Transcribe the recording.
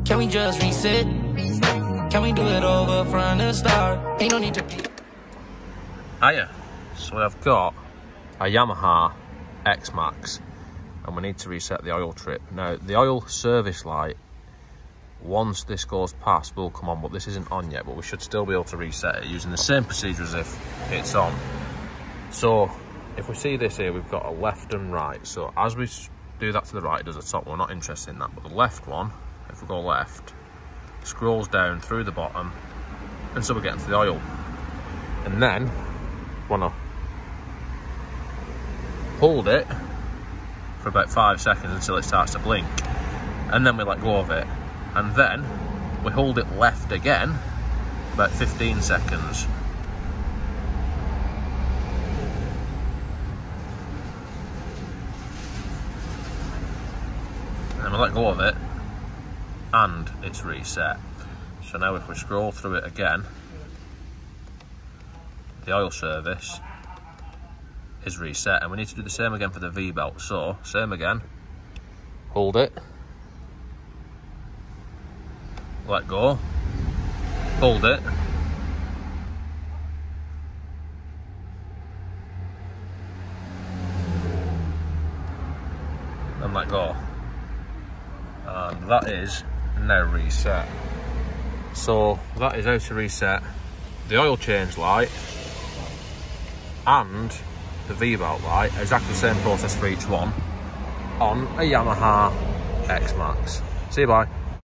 Can we just reset? Can we do it over from the start? Ain't no need to be. Hiya. So I've got a Yamaha Xmax and we need to reset the oil trip. Now the oil service light, once this goes past, will come on, but this isn't on yet, but we should still be able to reset it using the same procedure as if it's on. So if we see this here, we've got a left and right. So as we do that to the right, it does the top. We're not interested in that, but the left one, if we go left, scrolls down through the bottom, and so we're getting to the oil. And then want to hold it for about 5 seconds until it starts to blink, and then we let go of it, and then we hold it left again about 15 seconds. And then we let go of it and it's reset. So now if we scroll through it again, the oil service is reset, and we need to do the same again for the V-belt. So same again, hold it, let go, hold it, and let go, and that is now reset. So that is how to reset the oil change light and the V-belt light, exactly the same process for each one, on a Yamaha Xmax. See you, bye.